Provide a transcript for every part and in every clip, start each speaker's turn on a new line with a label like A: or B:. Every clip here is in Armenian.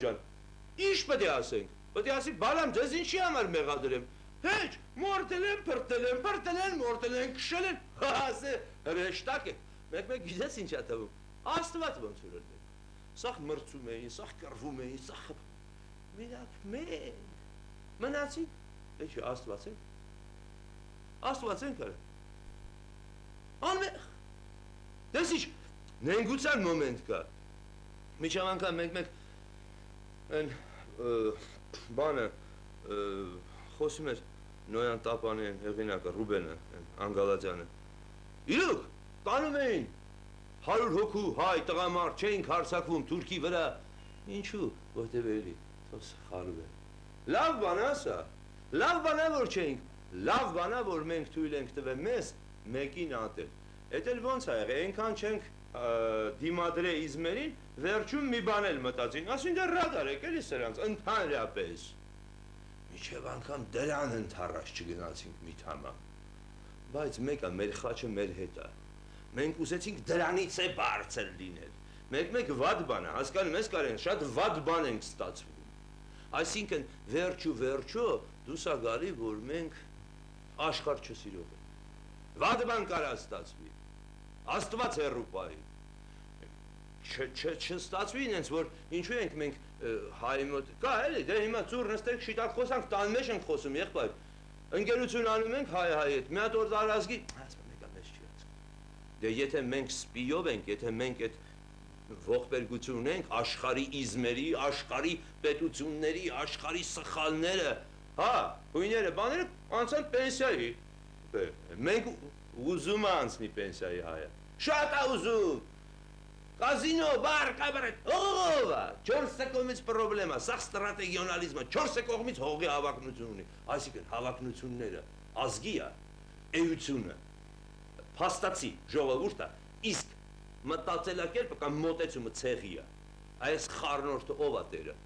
A: Ինչ պետք է ասենք։ Պետք է ասենք, բալամ, ձեզ ինչի համար մեղադրեմ։ Հեչ, մորտել են, փրտել են, մորտել են, քշել են, ասե, հրեշտակ է։ Մեկ գիտես ինչ է թվում։ Աստված ոնց որ ենք։ Սաղ մրցում էին, սաղ կռվում էին, սաղ մենակ մենք մնացինք, ինչի Աստված ենք։ Աստված ենք արա։ Անմեղ։ Դες ինչ նենգության մոմենտ կա։ Միջավ անգամ մեկ են բանը խոսում էր Նոյան Տապանի հեղինակը Ռուբենը, Անգալաջյանը։ Իրոք, տանում էին 100 հոգու հայ տղամարդ չէինք հարձակվում Թուրքի վրա։ Ինչու, որտև էլի, թոս խարում է։ Լավ բան է սա, լավ բան է որ չէինք, լավ բան է որ մենք թույլ ենք տվել մեզ մեկին ատել։ Էդ էլ ոնց ա եղել, այնքան չենք դիմադրե իզմերին, վերջում մի բան էլ մտածին, ասին դե ռադար եք էլի սրանց, ընդհանրապես։ Միջև անգամ դրան ընդառաջ չգնացինք մի թամա։ Բայց մեկը մեր խաչը մեր հետ է։ Մենք ուզեցինք դրանից է բարձր լինել։ Մեկ վատ բան է, հասկանում ես կարեն, շատ վատ բան ենք ստացվում։ Այսինքն վերջո դուսա գալի, որ մենք աշխարհ չսիրող ենք։ Վատ բան կարա ստացվի։ Աստված հեռու պահի։ Չստացվի ինձ, որ ինչու ենք մենք հայ մոտ, կա էլի, դե հիմա ծուր նստենք շիտակ խոսանք, տան մեջ ենք խոսում, եղբայր, ընկերություն անում ենք հայ հետ, մի հատ օր տարազգի, ասում մեկա մեզ չի ասում։ Դե եթե մենք սպիով ենք, եթե մենք այդ ողբերգություն ունենք, աշխարհի իզմերի, աշխարհի պետությունների, աշխարհի սխալները, հա, հույները, բաները անցան պենսիայի, մենք ուզում է անցնի պենսիայի հայը, շատ է ուզում, կազինո, բար, կաբարետ, ողովա, 4 կողմից պրոբլեմա, սաղ ստրատեգիոնալիզմը, 4 կողմից հողի հավակնություն ունի, այսինքն հավակնությունները, ազգի է, էությունը, փաստացի, ժողովուրդը, իսկ մտածելակերպը կամ մոտեցումը ցեղի է, այս խառնորդը ով է տերը,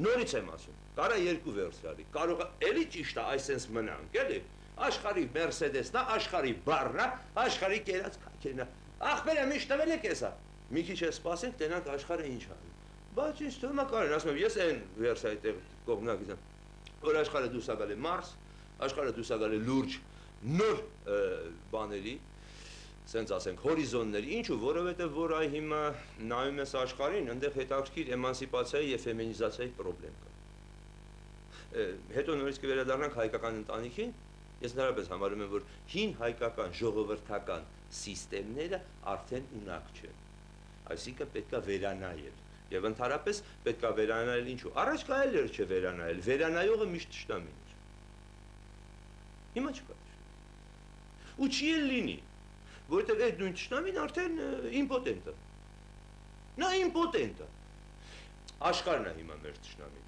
A: նորից եմ ասում, կարա երկու վերսիալի, կարող է էլի ճիշտ է այսպես մնանք, էլի, աշխարհի Մերսեդեսն է, աշխարհի բառն է, աշխարհի կերած քաքերն է, ախպերը միշտ տվել եք էսա, մի քիչ է սպասենք, տենանք աշխարհը ինչ անում, բայց ինձ թվում է կարեն, ասում եմ, ես այն վերսիայի տեղ կողմնակից եմ, որ աշխարհը դուրս է գալի Մարս, աշխարհը դուրս է գալի լուրջ նոր բաների, սենց ասենք, հորիզոնների, ինչու, որովհետև որ այ հիմա նայում ես աշխարհին, այնտեղ հետաքրքիր էմանսիպացիայի եւ ֆեմինիզացիայի խնդրեմ կա։ Հետո նորից կվերադառնանք հայկական ընտանիքին, ես նորապես համարում եմ, որ հին հայկական ժողովրդական սիստեմները արդեն ունակ չեն։ Այսինքն պետք է վերանայել եւ ընդհանրապես պետք է վերանայել ինչու։ Առաջ կարելի էր չվերանայել, վերանայողը միշտ ճշտամին էր։ Հիմա չկա։ Ու չի էլ լինի, որովհետեւ այդ նույն ճշտամին արդեն իմպոտենտ է։ Նա իմպոտենտ է։ Աշխարհն է հիմա մեր ճշտամին։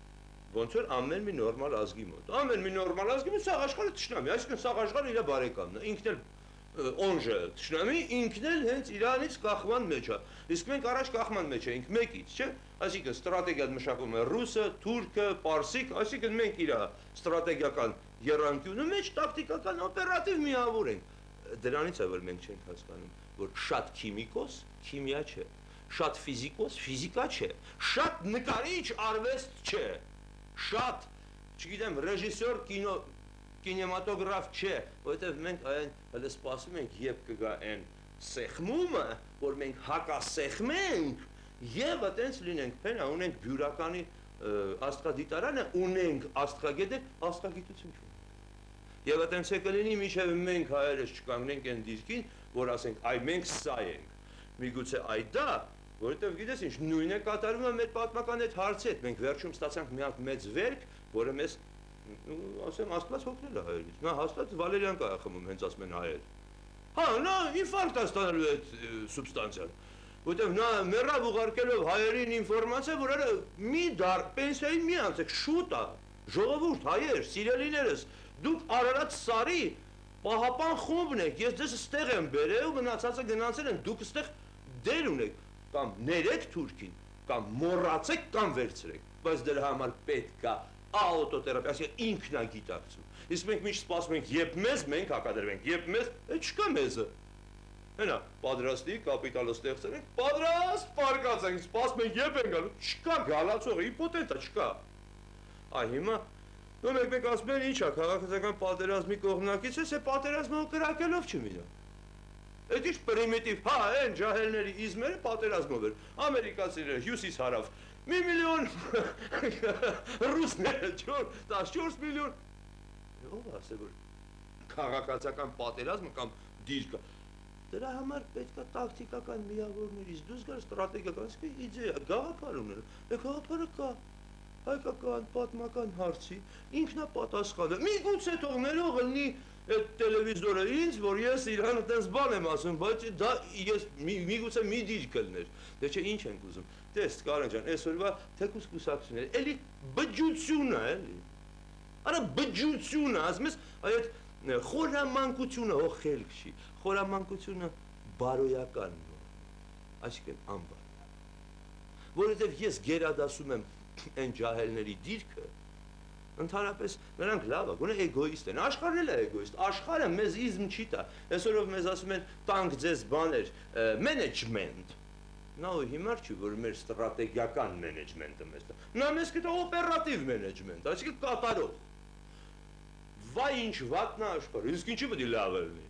A: Ոնց որ ամեն մի նորմալ ազգի մոտ։ Ամեն մի նորմալ ազգի մոտ սա աշխարհը ճշտամի, այսինքն սա աշխարհը իր բարեկամն է, ինքն էլ օնժը ճշտամի, ինքն էլ հենց իրանից կախման մեջ է։ Իսկ մենք առաջ կախման մեջ էինք մեկից, չէ՞։ Այսինքն ստրատեգիան մշակում է ռուսը, թուրքը, պարսիկ, այսինքն մենք իր ստրատեգիական եռանկյունու մեջ տակտիկական օպերատիվ միավոր ենք։ Դրանից է որ մենք չենք հասկանում, որ շատ քիմիկոս քիմիա չէ, շատ ֆիզիկոս ֆիզիկա չէ, շատ նկարիչ արվեստ չէ, շատ, չգիտեմ, ռեժիսոր կինեմատոգրաֆ չէ, որովհետև մենք այն հələ սպասում ենք, երբ կգա այն սեղմումը, որ մենք հակասեղմենք եւ այտենց լինենք, փենա ունենք բյուրականի աստղադիտարանը, ունենք աստղագետը, աստղագիտություն չունենք։ Եվ այտենց է կլինի, մինչև մենք հայերս չկանգնենք այն դիրքին, որ ասենք, այ մենք սա ենք, միգուցե այ դա, որովհետև գիտես ինչ, նույնն է կատարվում է մեր պատմական այդ հարցի հետ, մենք վերջում ստացանք մի հատ մեծ վերք, որը մեզ, ասեմ, Աստված հոգնել է հայերից, նա հաստատ վալերյան կա խմում, հենց ասում են հայեր։ Հա, նա ինֆարկտ է ստանալու այդ սուբստանցիան, որովհետև նա մեռավ ուղարկելով հայերին ինֆորմացիա, որ արա մի դար, պենսիային մի անցեք, շուտ է, ժողովուրդ, հայեր, սիրելիներս, դուք Արարատ սարի պահապան խումբն եք, ես ձեզ ստեղ եմ բերել, մնացածը գնացել են, դուք ստեղ դեր ունեք, կամ ներեք Թուրքին, կամ մոռացեք, կամ վերցրեք, բայց դրա համար պետք է աուտոտերապիա, այսինքն ինքնագիտակցում։ Իսկ մենք միշտ սպասում ենք, երբ մեզ մենք հակադրվենք, երբ մեզ, չկա մեզը։ Հենա, պատրաստի կապիտալը ստեղծենք, պատրաստ պարկած ենք, սպասում ենք երբ են գալու, չկա գալացողը, իմպոտենտա չկա։ Այ հիմա նո մեկ ասում են ի՞նչ է, քաղաքացիական պատերազմի կողմնակից ես, է պատերազմը կրակելով չմիրա։ Այդ ինչ պրիմիտիվ, հա, այն ջահելների իզմերը պատերազմով էր, ամերիկացիները հյուսիս հարավ, 1 միլիոն ռուսները 14 միլիոն, ով ասե որ քաղաքացիական պատերազմը կամ դիրքը, դրա համար պետք է տակտիկական միավորներից դուրս գալ ստրատեգիական իդեա, գաղափար ունել, գաղափարը կա, հայկական պատմական հարցի ինքնապատասխանը, միգուցե թող ներողը լինի այդ տելևիզորը ինձ, որ ես իրան այդպես բան եմ ասում, բայց դա ես միգուցե մի դիրք կլներ, դե չէ ինչ ենք ուզում, տես Կարեն ջան, այսօրվա թեկուզ կուսակցությունները, էլի բջջությունը, էլի, արա բջջությունը, ասում ես, այդ խորամանկությունը հո խելք չի, խորամանկությունը բարոյական նորմ, այսինքն անբարոյական, որովհետև ես գերադասում եմ այն ջահելների դիրքը, ընդհանրապես նրանք լավ է, գոնե էգոիստ են, աշխարհն էլ է էգոիստ, աշխարհը մեզ իզմ չի տա, այսօրով մեզ ասում են տանք ձեզ բաներ, մենեջմենտ, նա ու հիմար չի, որ մեր ստրատեգիական մենեջմենտը մեզ տա, նա մեզ կտա օպերատիվ մենեջմենտ, այսինքն կատարող, վայ ինչ վատնա աշխարհը, իսկ ինչի պետք է լավ լինի,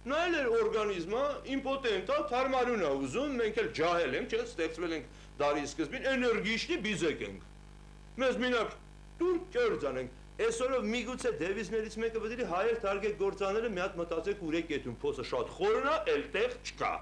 A: նա էլ էր օրգանիզմը, իմպոտենտ է, թարմարուն է ուզում, մենք էլ ջահել ենք, չէ, ստեղծվել ենք դարի սկզբին, էներգիչնի բիզեք ենք, մեզ մինակ դուր կերձանենք, այսօրով միգուցե դևիզներից մեկը պետք է հայեր թարգեք գործաները մի հատ մտածեք ուրեք եթում, փոսը շատ խորն է, էլ տեղ չկա։